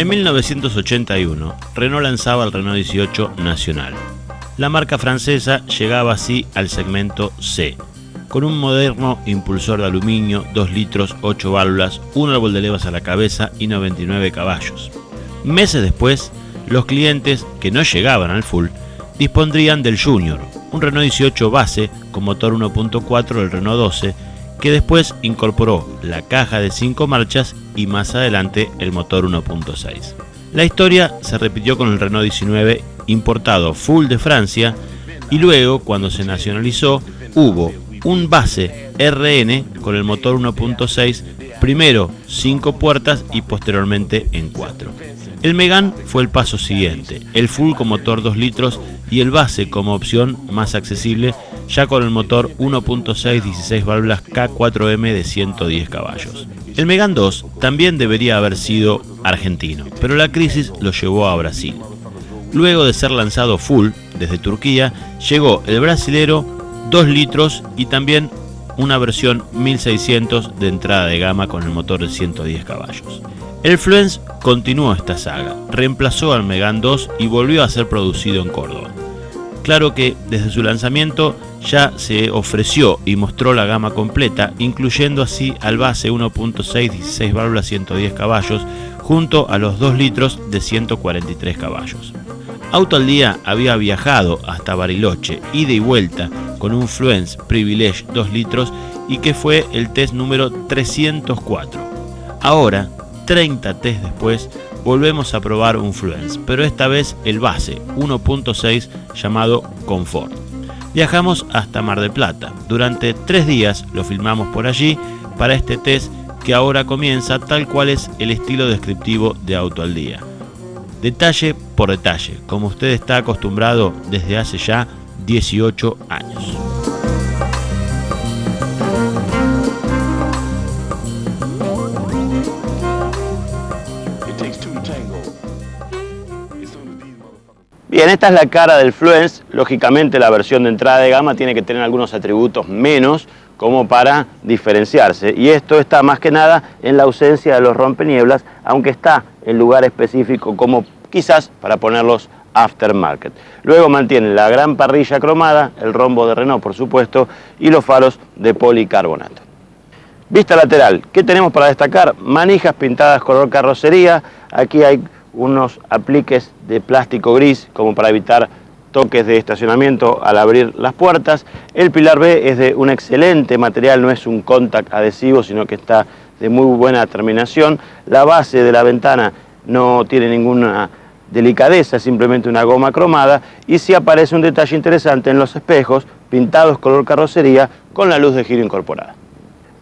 En 1981, Renault lanzaba el Renault 18 Nacional. La marca francesa llegaba así al segmento C, con un moderno impulsor de aluminio, 2 litros, 8 válvulas, un árbol de levas a la cabeza y 99 caballos. Meses después, los clientes que no llegaban al full dispondrían del Junior, un Renault 18 base con motor 1.4 del Renault 12, que después incorporó la caja de 5 marchas y más adelante el motor 1.6. La historia se repitió con el Renault 19 importado full de Francia y luego, cuando se nacionalizó, hubo un base RN con el motor 1.6, primero 5 puertas y posteriormente en 4. El Megane fue el paso siguiente, el full con motor 2 litros y el base como opción más accesible, ya con el motor 1.6 16 válvulas K4M de 110 caballos. El Megane 2 también debería haber sido argentino, pero la crisis lo llevó a Brasil. Luego de ser lanzado full desde Turquía, llegó el brasilero 2 litros y también una versión 1600 de entrada de gama con el motor de 110 caballos. El Fluence continuó esta saga, reemplazó al Megane 2 y volvió a ser producido en Córdoba. Claro que desde su lanzamiento ya se ofreció y mostró la gama completa, incluyendo así al base 1.6 16 válvulas 110 caballos junto a los 2 litros de 143 caballos. Auto al Día había viajado hasta Bariloche, ida y vuelta, con un Fluence Privilege 2 litros y que fue el test número 304. Ahora, 30 test después, volvemos a probar un Fluence, pero esta vez el base 1.6 llamado Confort. Viajamos hasta Mar del Plata. Durante 3 días lo filmamos por allí para este test que ahora comienza tal cual es el estilo descriptivo de Auto al Día. Detalle por detalle, como usted está acostumbrado desde hace ya 18 años. Bien, esta es la cara del Fluence. Lógicamente la versión de entrada de gama tiene que tener algunos atributos menos como para diferenciarse, y esto está más que nada en la ausencia de los rompenieblas, aunque está en lugar específico como quizás para ponerlos aftermarket. Luego mantienen la gran parrilla cromada, el rombo de Renault por supuesto, y los faros de policarbonato. Vista lateral, ¿qué tenemos para destacar? Manijas pintadas color carrocería. Aquí hay unos apliques de plástico gris como para evitar toques de estacionamiento al abrir las puertas. El pilar B es de un excelente material, no es un contact adhesivo, sino que está de muy buena terminación. La base de la ventana no tiene ninguna delicadeza, simplemente una goma cromada, y sí aparece un detalle interesante en los espejos, pintados color carrocería con la luz de giro incorporada.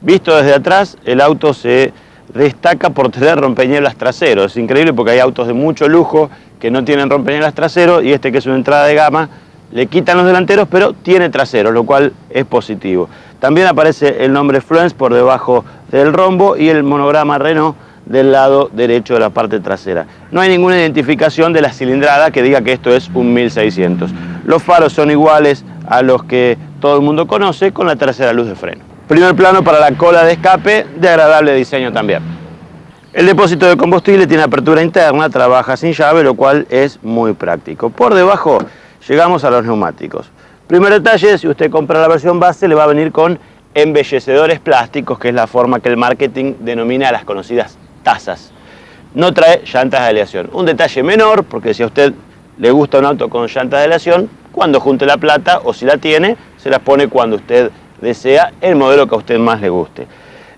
Visto desde atrás, el auto se destaca por tener rompeñeblas traseros. Es increíble porque hay autos de mucho lujo que no tienen rompeñeblas traseros, y este, que es una entrada de gama, le quitan los delanteros pero tiene traseros, lo cual es positivo. También aparece el nombre Fluence por debajo del rombo y el monograma Renault del lado derecho de la parte trasera. No hay ninguna identificación de la cilindrada que diga que esto es un 1600. Los faros son iguales a los que todo el mundo conoce, con la tercera luz de freno. Primer plano para la cola de escape, de agradable diseño también. El depósito de combustible tiene apertura interna, trabaja sin llave, lo cual es muy práctico. Por debajo llegamos a los neumáticos. Primer detalle, si usted compra la versión base, le va a venir con embellecedores plásticos, que es la forma que el marketing denomina a las conocidas tazas. No trae llantas de aleación. Un detalle menor, porque si a usted le gusta un auto con llantas de aleación, cuando junte la plata, o si la tiene, se las pone cuando usted desea el modelo que a usted más le guste.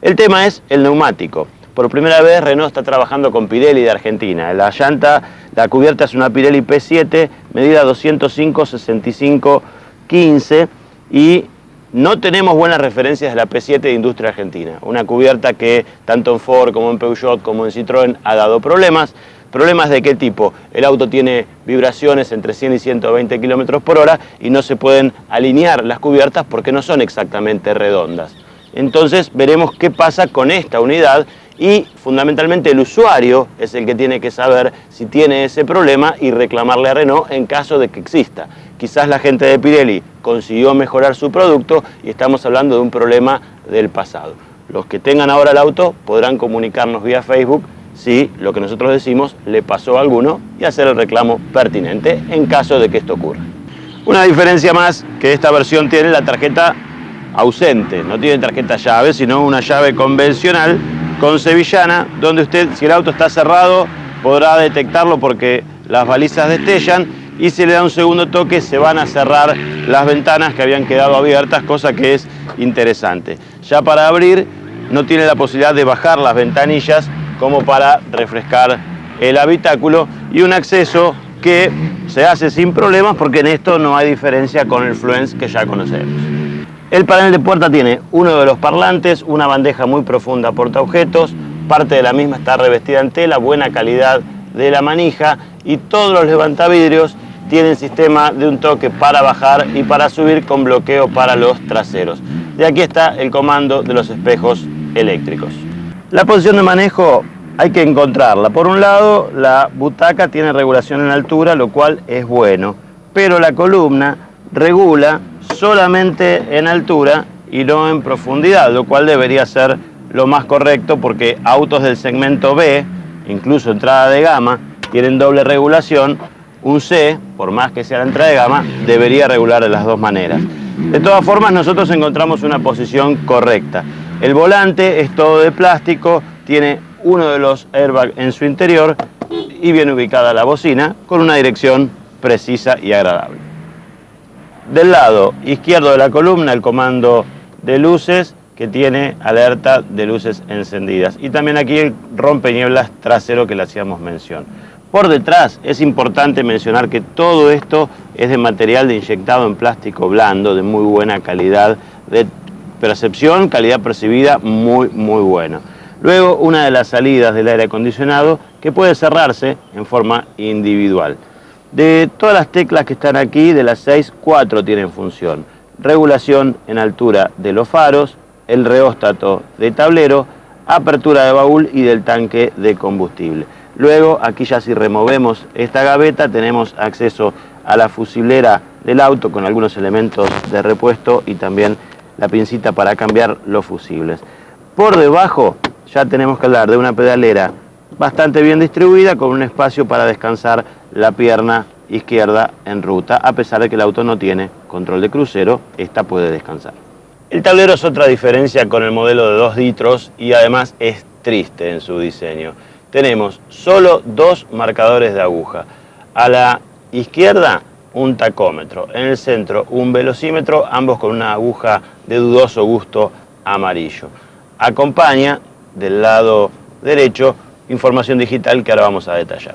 El tema es el neumático. Por primera vez Renault está trabajando con Pirelli de Argentina. La llanta, la cubierta es una Pirelli P7, medida 205/65/15, y no tenemos buenas referencias de la P7 de industria argentina. Una cubierta que tanto en Ford como en Peugeot como en Citroën ha dado problemas. ¿Problemas de qué tipo? El auto tiene vibraciones entre 100 y 120 km por hora y no se pueden alinear las cubiertas porque no son exactamente redondas. Entonces veremos qué pasa con esta unidad, y fundamentalmente el usuario es el que tiene que saber si tiene ese problema y reclamarle a Renault en caso de que exista. Quizás la gente de Pirelli consiguió mejorar su producto y estamos hablando de un problema del pasado. Los que tengan ahora el auto podrán comunicarnos vía Facebook si lo que nosotros decimos le pasó a alguno y hacer el reclamo pertinente en caso de que esto ocurra. Una diferencia más que esta versión tiene la tarjeta ausente, no tiene tarjeta llave, sino una llave convencional con sevillana, donde usted, si el auto está cerrado, podrá detectarlo porque las balizas destellan, y si le da un segundo toque se van a cerrar las ventanas que habían quedado abiertas, cosa que es interesante. Ya para abrir no tiene la posibilidad de bajar las ventanillas como para refrescar el habitáculo, y un acceso que se hace sin problemas porque en esto no hay diferencia con el Fluence que ya conocemos. El panel de puerta tiene uno de los parlantes, una bandeja muy profunda portaobjetos, parte de la misma está revestida en tela, buena calidad de la manija, y todos los levantavidrios tienen sistema de un toque para bajar y para subir con bloqueo para los traseros. De aquí está el comando de los espejos eléctricos. La posición de manejo hay que encontrarla. Por un lado, la butaca tiene regulación en altura, lo cual es bueno, pero la columna regula solamente en altura y no en profundidad, lo cual debería ser lo más correcto, porque autos del segmento B, incluso entrada de gama, tienen doble regulación. Un C, por más que sea la entrada de gama, debería regular de las dos maneras. De todas formas, nosotros encontramos una posición correcta. El volante es todo de plástico, tiene uno de los airbags en su interior y bien ubicada la bocina con una dirección precisa y agradable. Del lado izquierdo de la columna, el comando de luces, que tiene alerta de luces encendidas, y también aquí el rompenieblas trasero que le hacíamos mención. Por detrás es importante mencionar que todo esto es de material de inyectado en plástico blando de muy buena calidad de percepción, calidad percibida muy buena. Luego, una de las salidas del aire acondicionado que puede cerrarse en forma individual. De todas las teclas que están aquí, de las 6, 4 tienen función. Regulación en altura de los faros, el reóstato de tablero, apertura de baúl y del tanque de combustible. Luego, aquí ya si removemos esta gaveta, tenemos acceso a la fusilera del auto con algunos elementos de repuesto y también la pincita para cambiar los fusibles. Por debajo ya tenemos que hablar de una pedalera bastante bien distribuida, con un espacio para descansar la pierna izquierda en ruta. A pesar de que el auto no tiene control de crucero, esta puede descansar. El tablero es otra diferencia con el modelo de 2 litros y además es triste en su diseño. Tenemos solo 2 marcadores de aguja. A la izquierda un tacómetro, en el centro un velocímetro, ambos con una aguja de dudoso gusto amarillo. Acompaña del lado derecho información digital que ahora vamos a detallar.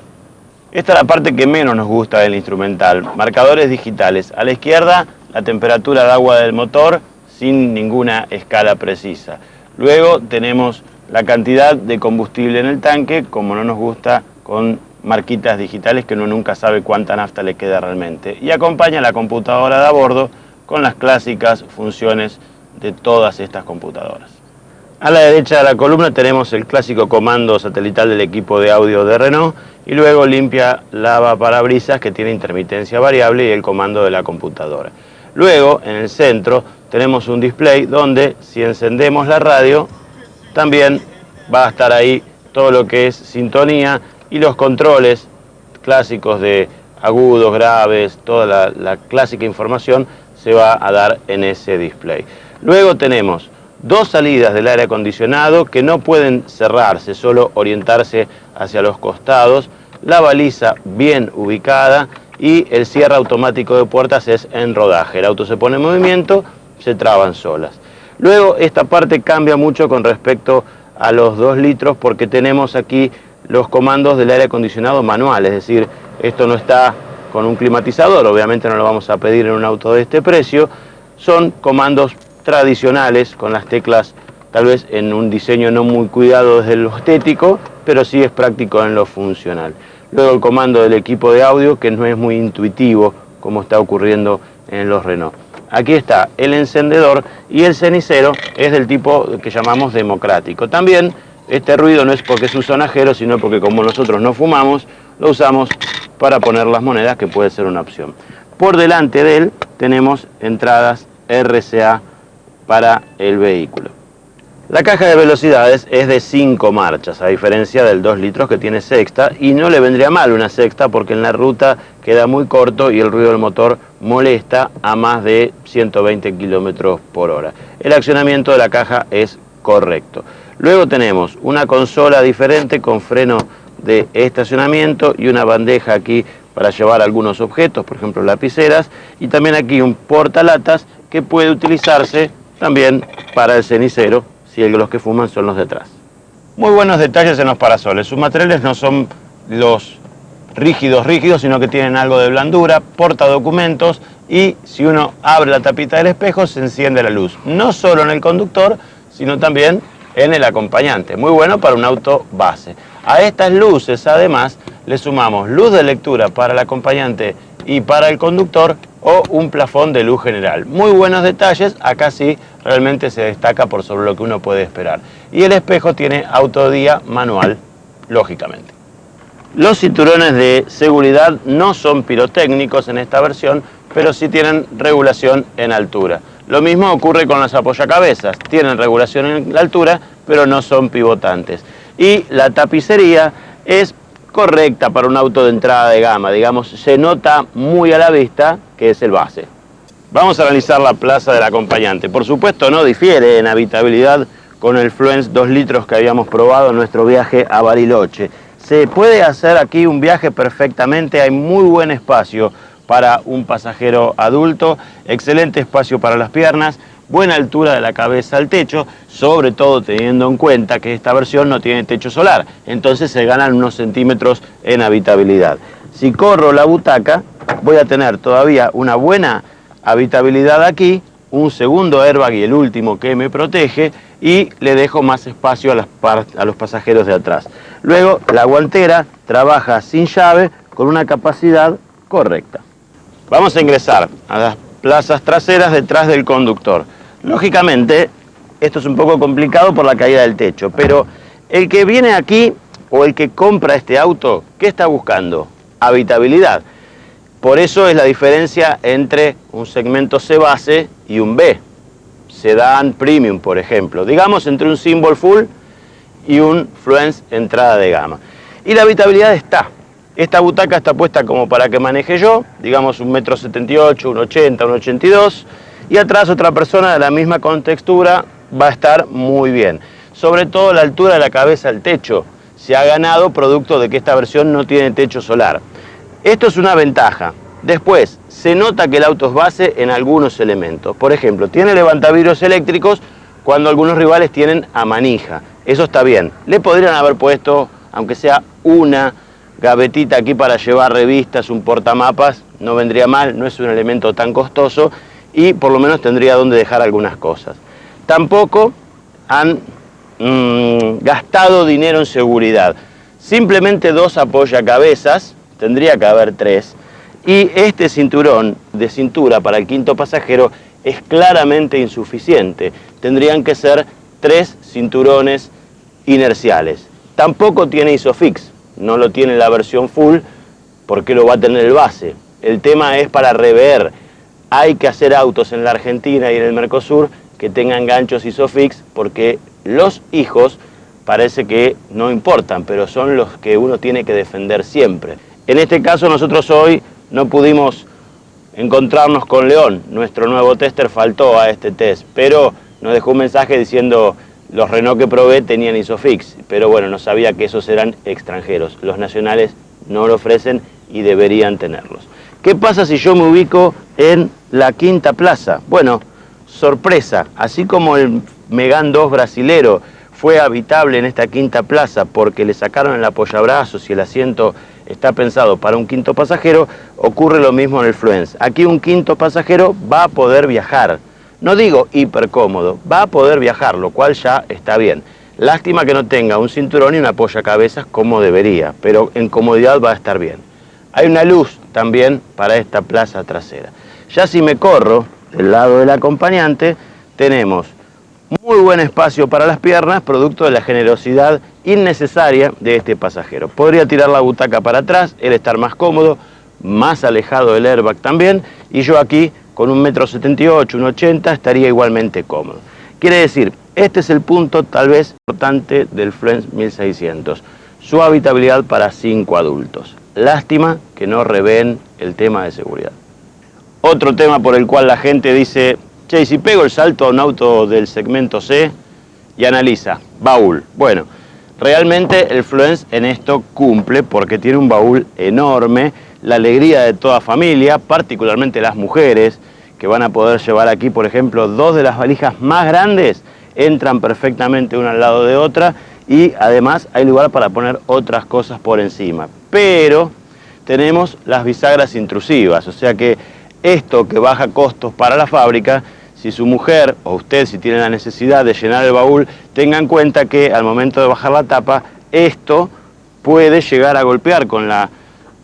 Esta es la parte que menos nos gusta del instrumental. Marcadores digitales. A la izquierda la temperatura de agua del motor sin ninguna escala precisa. Luego tenemos la cantidad de combustible en el tanque, como no nos gusta, con marquitas digitales que uno nunca sabe cuánta nafta le queda realmente. Y acompaña la computadora de a bordo con las clásicas funciones de todas estas computadoras. A la derecha de la columna tenemos el clásico comando satelital del equipo de audio de Renault, y luego limpia lava parabrisas, que tiene intermitencia variable, y el comando de la computadora. Luego, en el centro, tenemos un display donde, si encendemos la radio, también va a estar ahí todo lo que es sintonía y los controles clásicos de agudos, graves, toda la clásica información se va a dar en ese display. Luego tenemos 2 salidas del aire acondicionado que no pueden cerrarse, solo orientarse hacia los costados, la baliza bien ubicada y el cierre automático de puertas es en rodaje. El auto se pone en movimiento, se traban solas. Luego esta parte cambia mucho con respecto a los 2 litros porque tenemos aquí los comandos del aire acondicionado manual, es decir, esto no está con un climatizador, obviamente no lo vamos a pedir en un auto de este precio, son comandos tradicionales con las teclas tal vez en un diseño no muy cuidado desde lo estético, pero sí es práctico en lo funcional. Luego el comando del equipo de audio, que no es muy intuitivo como está ocurriendo en los Renault. Aquí está el encendedor y el cenicero es del tipo que llamamos democrático. También este ruido no es porque es un sonajero, sino porque como nosotros no fumamos, lo usamos para poner las monedas, que puede ser una opción. Por delante de él tenemos entradas RCA para el vehículo. La caja de velocidades es de 5 marchas, a diferencia del 2 litros que tiene sexta, y no le vendría mal una sexta porque en la ruta queda muy corto y el ruido del motor molesta a más de 120 kilómetros por hora. El accionamiento de la caja es correcto. Luego tenemos una consola diferente con freno de estacionamiento y una bandeja aquí para llevar algunos objetos, por ejemplo lapiceras, y también aquí un portalatas que puede utilizarse también para el cenicero, si los que fuman son los de atrás. Muy buenos detalles en los parasoles. Sus materiales no son los rígidos, sino que tienen algo de blandura, porta documentos y si uno abre la tapita del espejo se enciende la luz. No solo en el conductor, sino también en el acompañante. Muy bueno para un auto base. A estas luces, además, le sumamos luz de lectura para el acompañante y para el conductor o un plafón de luz general. Muy buenos detalles, acá sí realmente se destaca por sobre lo que uno puede esperar. Y el espejo tiene autodía manual, lógicamente. Los cinturones de seguridad no son pirotécnicos en esta versión, pero sí tienen regulación en altura. Lo mismo ocurre con las apoyacabezas, tienen regulación en la altura, pero no son pivotantes. Y la tapicería es correcta para un auto de entrada de gama, digamos, se nota muy a la vista que es el base. Vamos a analizar la plaza del acompañante. Por supuesto no difiere en habitabilidad con el Fluence 2 litros que habíamos probado en nuestro viaje a Bariloche. Se puede hacer aquí un viaje perfectamente, hay muy buen espacio para un pasajero adulto, excelente espacio para las piernas, buena altura de la cabeza al techo, sobre todo teniendo en cuenta que esta versión no tiene techo solar, entonces se ganan unos centímetros en habitabilidad. Si corro la butaca, voy a tener todavía una buena habitabilidad aquí, un segundo airbag y el último que me protege, y le dejo más espacio a los pasajeros de atrás. Luego, la guantera trabaja sin llave con una capacidad correcta. Vamos a ingresar a las plazas traseras detrás del conductor. Lógicamente, esto es un poco complicado por la caída del techo, pero el que viene aquí o el que compra este auto, ¿qué está buscando? Habitabilidad. Por eso es la diferencia entre un segmento C base y un B. Sedán Premium, por ejemplo. Digamos entre un Symbol Full y un Fluence entrada de gama. Y la habitabilidad está. Esta butaca está puesta como para que maneje yo, digamos 1,78 m, 1,80 m, 1,82 m, y atrás otra persona de la misma contextura va a estar muy bien. Sobre todo la altura de la cabeza al techo se ha ganado producto de que esta versión no tiene techo solar. Esto es una ventaja. Después, se nota que el auto es base en algunos elementos. Por ejemplo, tiene levantavidrios eléctricos cuando algunos rivales tienen a manija. Eso está bien. Le podrían haber puesto, aunque sea una gavetita aquí para llevar revistas, un portamapas, no vendría mal, no es un elemento tan costoso y por lo menos tendría donde dejar algunas cosas. Tampoco han gastado dinero en seguridad. Simplemente 2 apoyacabezas, tendría que haber 3. Y este cinturón de cintura para el quinto pasajero es claramente insuficiente. Tendrían que ser 3 cinturones inerciales. Tampoco tiene ISOFIX, no lo tiene la versión full porque lo va a tener el base. El tema es para rever. Hay que hacer autos en la Argentina y en el Mercosur que tengan ganchos ISOFIX porque los hijos parece que no importan, pero son los que uno tiene que defender siempre. En este caso nosotros hoy no pudimos encontrarnos con León, nuestro nuevo tester faltó a este test, pero nos dejó un mensaje diciendo los Renault que probé tenían ISOFIX, pero bueno, no sabía que esos eran extranjeros, los nacionales no lo ofrecen y deberían tenerlos. ¿Qué pasa si yo me ubico en la quinta plaza? Bueno, sorpresa, así como el Megane 2 brasilero fue habitable en esta quinta plaza porque le sacaron el apoyabrazos y el asiento está pensado para un quinto pasajero, ocurre lo mismo en el Fluence. Aquí un quinto pasajero va a poder viajar, no digo hiper cómodo, va a poder viajar, lo cual ya está bien. Lástima que no tenga un cinturón y un apoyacabezas como debería, pero en comodidad va a estar bien. Hay una luz también para esta plaza trasera. Ya si me corro del lado del acompañante, tenemos muy buen espacio para las piernas, producto de la generosidad innecesaria de este pasajero. Podría tirar la butaca para atrás, él estar más cómodo, más alejado del airbag también, y yo aquí con 1,78 m, 1,80 m estaría igualmente cómodo. Quiere decir, Este es el punto tal vez importante del Fluence 1600, su habitabilidad para 5 adultos. Lástima que no revén el tema de seguridad. Otro tema por el cual la gente dice, che, ¿y si pego el salto a un auto del segmento C? Y analiza, baúl. Bueno, realmente el Fluence en esto cumple porque tiene un baúl enorme, la alegría de toda familia, particularmente las mujeres, que van a poder llevar aquí, por ejemplo, 2 de las valijas más grandes, entran perfectamente una al lado de otra y además hay lugar para poner otras cosas por encima. Pero tenemos las bisagras intrusivas, o sea que esto que baja costos para la fábrica, si su mujer o usted, si tiene la necesidad de llenar el baúl, tenga en cuenta que al momento de bajar la tapa, esto puede llegar a golpear con la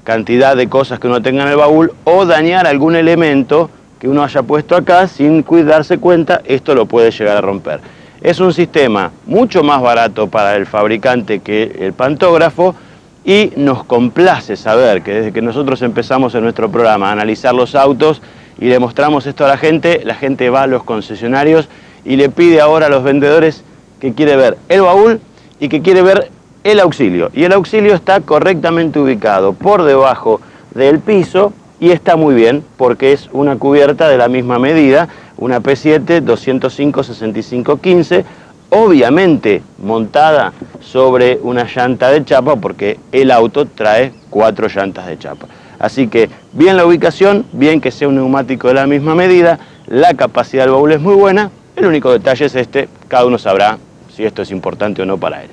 cantidad de cosas que uno tenga en el baúl o dañar algún elemento que uno haya puesto acá sin darse cuenta, esto lo puede llegar a romper. Es un sistema mucho más barato para el fabricante que el pantógrafo y nos complace saber que desde que nosotros empezamos en nuestro programa a analizar los autos y le mostramos esto a la gente va a los concesionarios y le pide ahora a los vendedores que quiere ver el baúl y que quiere ver el auxilio. Y el auxilio está correctamente ubicado por debajo del piso y está muy bien porque es una cubierta de la misma medida, una P7 205/6515, obviamente montada sobre una llanta de chapa porque el auto trae 4 llantas de chapa. Así que bien la ubicación, bien que sea un neumático de la misma medida, la capacidad del baúl es muy buena, el único detalle es este, cada uno sabrá si esto es importante o no para él.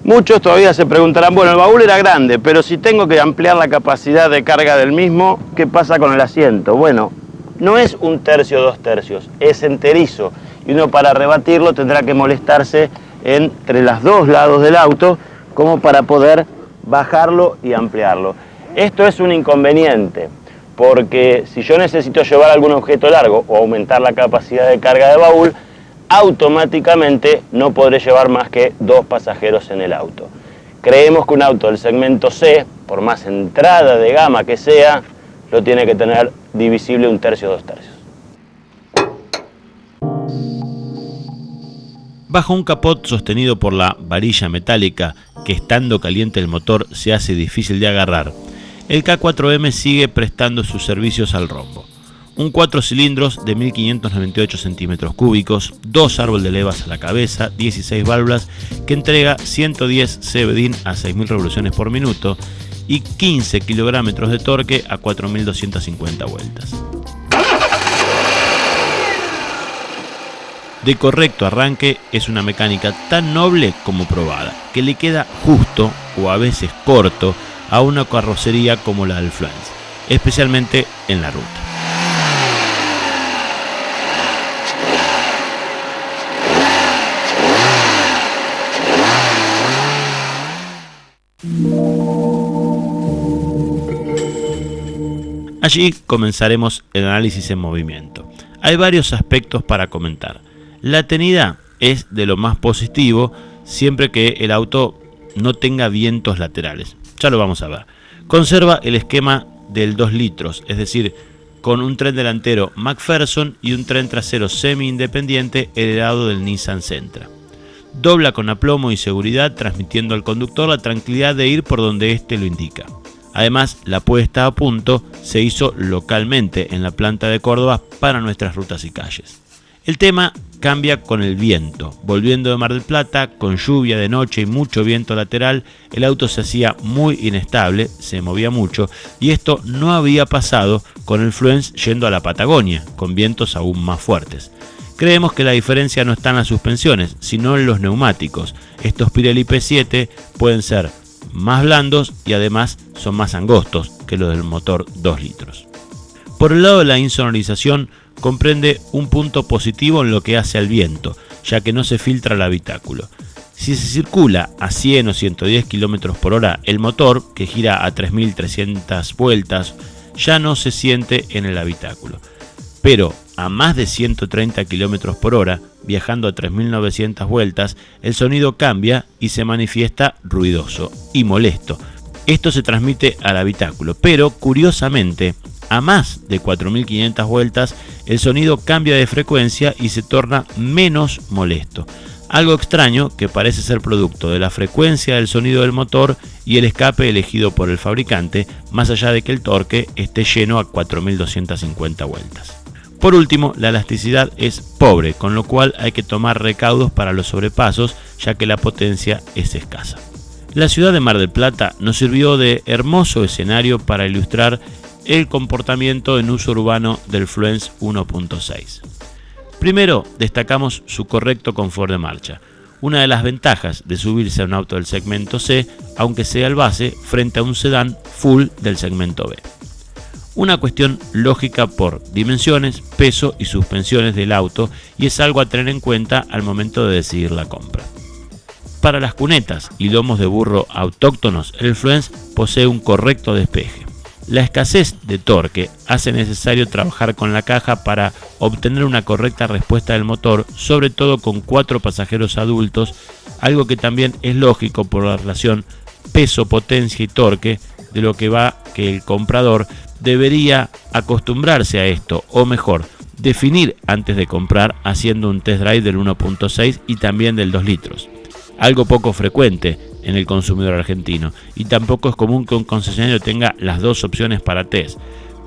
Muchos todavía se preguntarán, bueno, el baúl era grande, pero si tengo que ampliar la capacidad de carga del mismo, ¿qué pasa con el asiento? Bueno, no es 1/3 o 2/3, es enterizo. Y uno para rebatirlo tendrá que molestarse entre los 2 lados del auto como para poder bajarlo y ampliarlo. Esto es un inconveniente, porque si yo necesito llevar algún objeto largo o aumentar la capacidad de carga del baúl, automáticamente no podré llevar más que 2 pasajeros en el auto. Creemos que un auto del segmento C, por más entrada de gama que sea, lo tiene que tener divisible 1/3 o 2/3. Bajo un capot sostenido por la varilla metálica que estando caliente el motor se hace difícil de agarrar, el K4M sigue prestando sus servicios al rombo. Un 4 cilindros de 1598 centímetros cúbicos, 2 árboles de levas a la cabeza, 16 válvulas, que entrega 110 CBDIN a 6.000 revoluciones por minuto y 15 kilogramos de torque a 4.250 vueltas. De correcto arranque, es una mecánica tan noble como probada, que le queda justo o a veces corto a una carrocería como la del Fluence, especialmente en la ruta. Allí comenzaremos el análisis en movimiento. Hay varios aspectos para comentar. La tenida es de lo más positivo siempre que el auto no tenga vientos laterales. Ya lo vamos a ver. Conserva el esquema del 2 litros, es decir, con un tren delantero McPherson y un tren trasero semi-independiente heredado del Nissan Sentra. Dobla con aplomo y seguridad, transmitiendo al conductor la tranquilidad de ir por donde éste lo indica. Además, la puesta a punto se hizo localmente en la planta de Córdoba para nuestras rutas y calles. El tema cambia con el viento. Volviendo de Mar del Plata, con lluvia de noche y mucho viento lateral, el auto se hacía muy inestable, se movía mucho, y esto no había pasado con el Fluence yendo a la Patagonia, con vientos aún más fuertes. Creemos que la diferencia no está en las suspensiones, sino en los neumáticos. Estos Pirelli P7 pueden ser más blandos y además son más angostos que los del motor 2 litros. Por el lado de la insonorización, comprende un punto positivo en lo que hace al viento, ya que no se filtra el habitáculo. Si se circula a 100 o 110 km por hora, el motor, que gira a 3.300 vueltas, ya no se siente en el habitáculo. Pero a más de 130 km por hora, viajando a 3.900 vueltas, el sonido cambia y se manifiesta ruidoso y molesto. Esto se transmite al habitáculo, pero curiosamente, a más de 4.500 vueltas, el sonido cambia de frecuencia y se torna menos molesto. Algo extraño que parece ser producto de la frecuencia del sonido del motor y el escape elegido por el fabricante, más allá de que el torque esté lleno a 4250 vueltas. Por último, la elasticidad es pobre, con lo cual hay que tomar recaudos para los sobrepasos, ya que la potencia es escasa. La ciudad de Mar del Plata nos sirvió de hermoso escenario para ilustrar el comportamiento en uso urbano del Fluence 1.6. Primero, destacamos su correcto confort de marcha, una de las ventajas de subirse a un auto del segmento C, aunque sea el base, frente a un sedán full del segmento B. Una cuestión lógica por dimensiones, peso y suspensiones del auto, y es algo a tener en cuenta al momento de decidir la compra. Para las cunetas y lomos de burro autóctonos, el Fluence posee un correcto despeje. La escasez de torque hace necesario trabajar con la caja para obtener una correcta respuesta del motor, sobre todo con 4 pasajeros adultos, algo que también es lógico por la relación peso, potencia y torque, de lo que va que el comprador debería acostumbrarse a esto, o mejor, definir antes de comprar haciendo un test drive del 1.6 y también del 2 litros. Algo poco frecuente en el consumidor argentino, y tampoco es común que un concesionario tenga las dos opciones para test,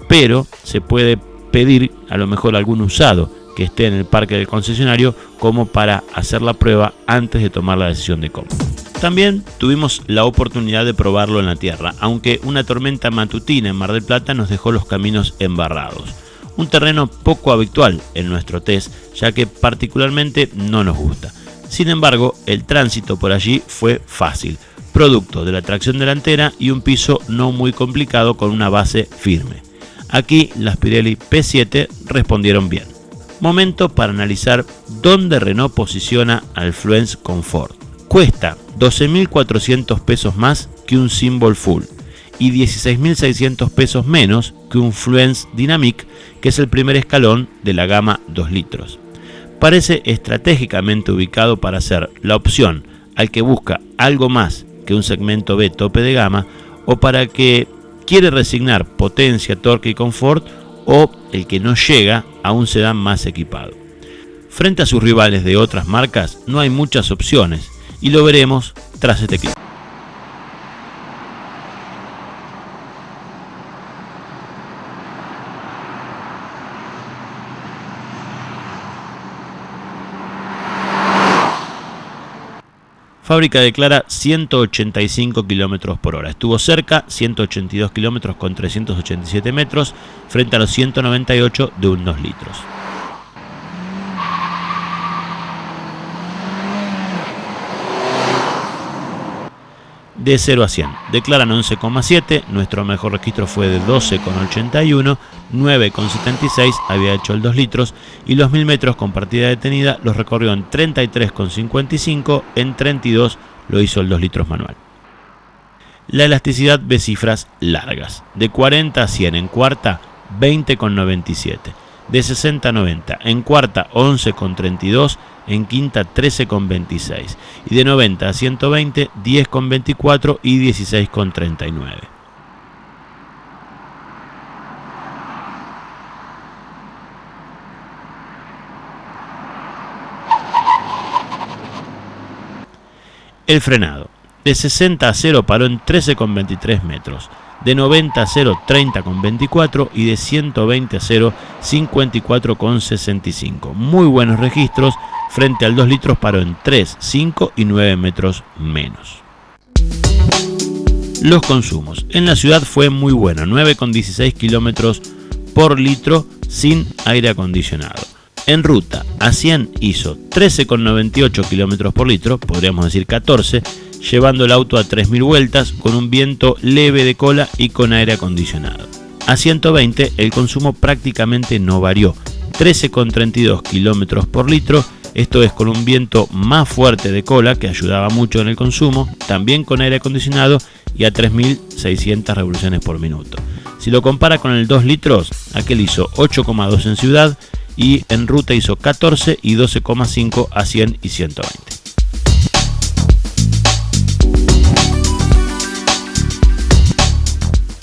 pero se puede pedir a lo mejor algún usado que esté en el parque del concesionario como para hacer la prueba antes de tomar la decisión de compra. También tuvimos la oportunidad de probarlo en la tierra, aunque una tormenta matutina en Mar del Plata nos dejó los caminos embarrados. Un terreno poco habitual en nuestro test, ya que particularmente no nos gusta. Sin embargo, el tránsito por allí fue fácil, producto de la tracción delantera y un piso no muy complicado con una base firme. Aquí las Pirelli P7 respondieron bien. Momento para analizar dónde Renault posiciona al Fluence Comfort. Cuesta 12.400 pesos más que un Symbol Full y 16.600 pesos menos que un Fluence Dynamic, que es el primer escalón de la gama 2 litros. Parece estratégicamente ubicado para ser la opción al que busca algo más que un segmento B tope de gama, o para el que quiere resignar potencia, torque y confort, o el que no llega a un sedán más equipado. Frente a sus rivales de otras marcas no hay muchas opciones, y lo veremos tras este clip. Fábrica declara 185 km por hora. Estuvo cerca, 182 km con 387 metros, frente a los 198 de un 2 litros. De 0 a 100, declaran 11,7, nuestro mejor registro fue de 12,81, 9,76 había hecho el 2 litros y los 1000 metros con partida detenida los recorrió en 33,55, en 32 lo hizo el 2 litros manual. La elasticidad ve cifras largas, de 40 a 100 en cuarta 20,97, de 60 a 90 en cuarta 11,32, en quinta 13,26 y de 90 a 120 10,24 y 16,39. El frenado de 60 a 0 paró en 13,23 metros, de 90 a 0 30,24 y de 120 a 0 54,65. Muy buenos registros. Frente al 2 litros paró en 3, 5 y 9 metros menos. Los consumos. En la ciudad fue muy bueno, 9,16 kilómetros por litro sin aire acondicionado. En ruta a 100 hizo 13,98 kilómetros por litro, podríamos decir 14, llevando el auto a 3.000 vueltas con un viento leve de cola y con aire acondicionado. A 120 el consumo prácticamente no varió, 13,32 kilómetros por litro. Esto es con un viento más fuerte de cola que ayudaba mucho en el consumo, también con aire acondicionado y a 3.600 revoluciones por minuto. Si lo compara con el 2 litros, aquel hizo 8,2 en ciudad y en ruta hizo 14 y 12,5 a 100 y 120.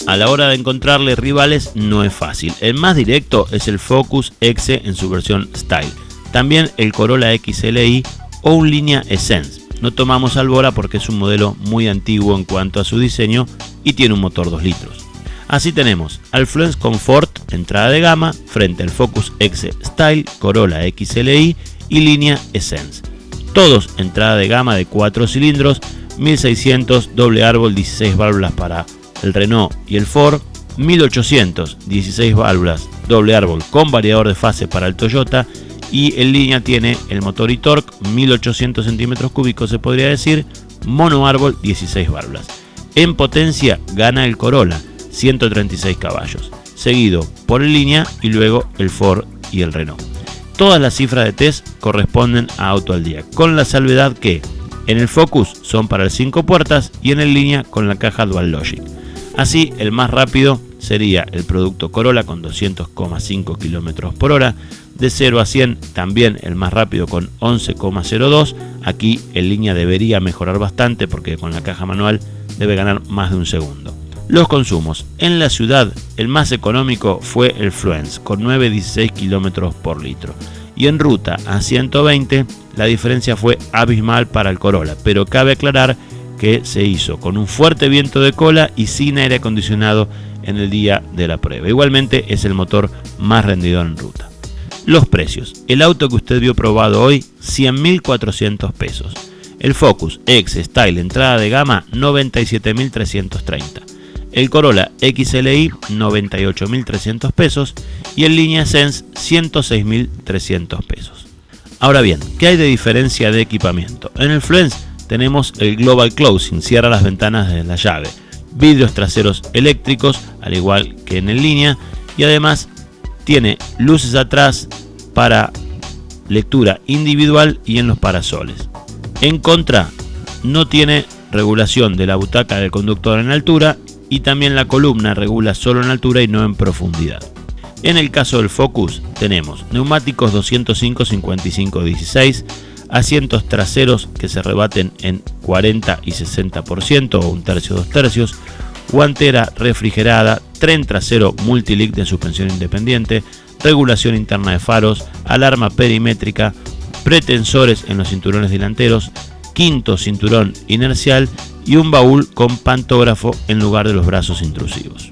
A la hora de encontrarle rivales no es fácil. El más directo es el Focus X en su versión Style. También el Corolla XLI o un línea Essence. No tomamos Albora porque es un modelo muy antiguo en cuanto a su diseño y tiene un motor 2 litros. Así tenemos al Fluence Comfort entrada de gama frente al Focus X Style, Corolla XLI y línea Essence. Todos entrada de gama de 4 cilindros, 1600 doble árbol, 16 válvulas para el Renault y el Ford, 1800 16 válvulas doble árbol con variador de fase para el Toyota, y en línea tiene el motor e-torque 1800 centímetros cúbicos, se podría decir, mono árbol, 16 válvulas. En potencia gana el Corolla, 136 caballos, seguido por el línea y luego el Ford y el Renault. Todas las cifras de test corresponden a Auto al Día, con la salvedad que en el Focus son para el 5 puertas y en el línea con la caja Dual Logic. Así, el más rápido sería el producto Corolla con 200,5 km por hora, de 0 a 100 también el más rápido con 11,02. Aquí en línea debería mejorar bastante porque con la caja manual debe ganar más de un segundo. Los consumos. En la ciudad, el más económico fue el Fluence, con 9,16 km por litro. Y en ruta a 120, la diferencia fue abismal para el Corolla, pero cabe aclarar que se hizo con un fuerte viento de cola y sin aire acondicionado en el día de la prueba. Igualmente es el motor más rendidor en ruta. Los precios. El auto que usted vio probado hoy, 100.400 pesos. El Focus X Style entrada de gama, 97.330. El Corolla XLI, 98.300 pesos. Y el línea Sense, 106.300 pesos. Ahora bien, ¿qué hay de diferencia de equipamiento? En el Fluence tenemos el Global Closing, cierra las ventanas de la llave. Vidrios traseros eléctricos, al igual que en el línea. Y además tiene luces atrás para lectura individual y en los parasoles. En contra, no tiene regulación de la butaca del conductor en altura y también la columna regula solo en altura y no en profundidad. En el caso del Focus tenemos neumáticos 205/55/16, asientos traseros que se rebaten en 40 y 60% o un tercio, 2 tercios, guantera refrigerada, tren trasero multilink de suspensión independiente, regulación interna de faros, alarma perimétrica, pretensores en los cinturones delanteros, quinto cinturón inercial y un baúl con pantógrafo en lugar de los brazos intrusivos.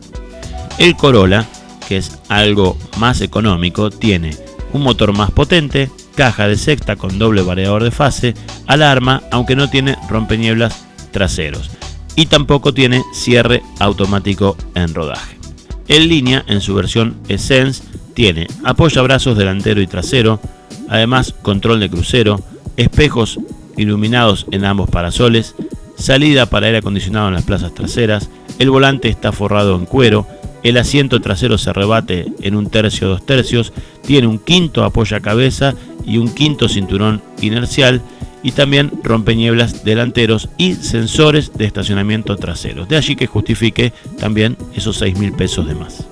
El Corolla, que es algo más económico, tiene un motor más potente, caja de sexta con doble variador de fase, alarma, aunque no tiene rompenieblas traseros, y tampoco tiene cierre automático en rodaje. En línea, en su versión Essence, tiene apoyabrazos delantero y trasero, además control de crucero, espejos iluminados en ambos parasoles, salida para aire acondicionado en las plazas traseras, el volante está forrado en cuero, el asiento trasero se rebate en un tercio, 2 tercios, tiene un quinto apoyacabeza y un quinto cinturón inercial y también rompenieblas delanteros y sensores de estacionamiento traseros. De allí que justifique también esos 6.000 pesos de más.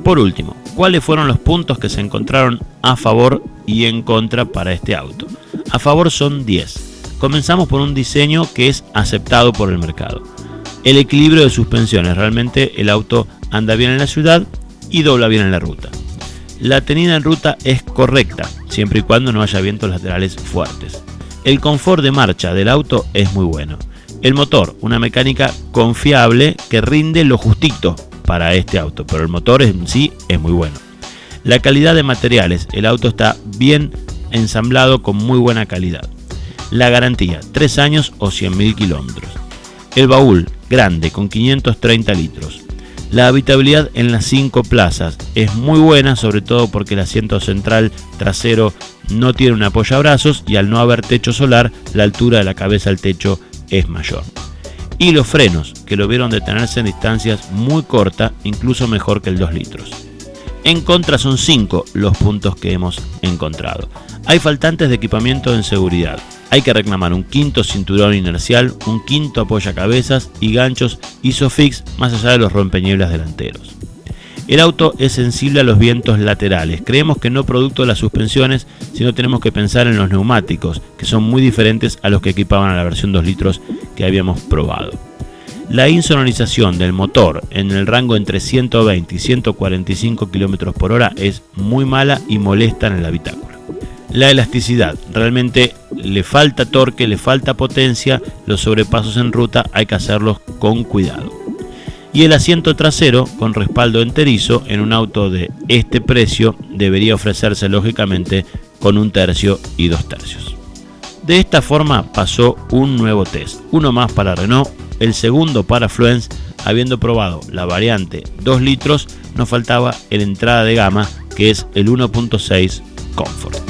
Por último, ¿cuáles fueron los puntos que se encontraron a favor y en contra para este auto? A favor son 10. Comenzamos por un diseño que es aceptado por el mercado. El equilibrio de suspensiones, realmente el auto anda bien en la ciudad y dobla bien en la ruta. La tenida en ruta es correcta, siempre y cuando no haya vientos laterales fuertes. El confort de marcha del auto es muy bueno. El motor, una mecánica confiable que rinde lo justito para este auto, pero el motor en sí es muy bueno. La calidad de materiales, el auto está bien ensamblado con muy buena calidad. La garantía, 3 años o 100.000 kilómetros. El baúl, grande, con 530 litros. La habitabilidad en las 5 plazas es muy buena, sobre todo porque el asiento central trasero no tiene un apoyabrazos y al no haber techo solar, la altura de la cabeza al techo es mayor. Y los frenos, que lo vieron detenerse en distancias muy cortas, incluso mejor que el 2 litros. En contra son 5 los puntos que hemos encontrado. Hay faltantes de equipamiento en seguridad. Hay que reclamar un quinto cinturón inercial, un quinto apoyacabezas y ganchos ISOFIX más allá de los rompenieblas delanteros. El auto es sensible a los vientos laterales. Creemos que no producto de las suspensiones, sino tenemos que pensar en los neumáticos, que son muy diferentes a los que equipaban a la versión 2 litros que habíamos probado. La insonorización del motor en el rango entre 120 y 145 km por hora es muy mala y molesta en el habitáculo. La elasticidad, realmente le falta torque, le falta potencia, los sobrepasos en ruta hay que hacerlos con cuidado. Y el asiento trasero con respaldo enterizo en un auto de este precio debería ofrecerse lógicamente con 1/3 y 2/3. De esta forma pasó un nuevo test, uno más para Renault, el segundo para Fluence. Habiendo probado la variante 2 litros, nos faltaba el entrada de gama, que es el 1.6 Comfort.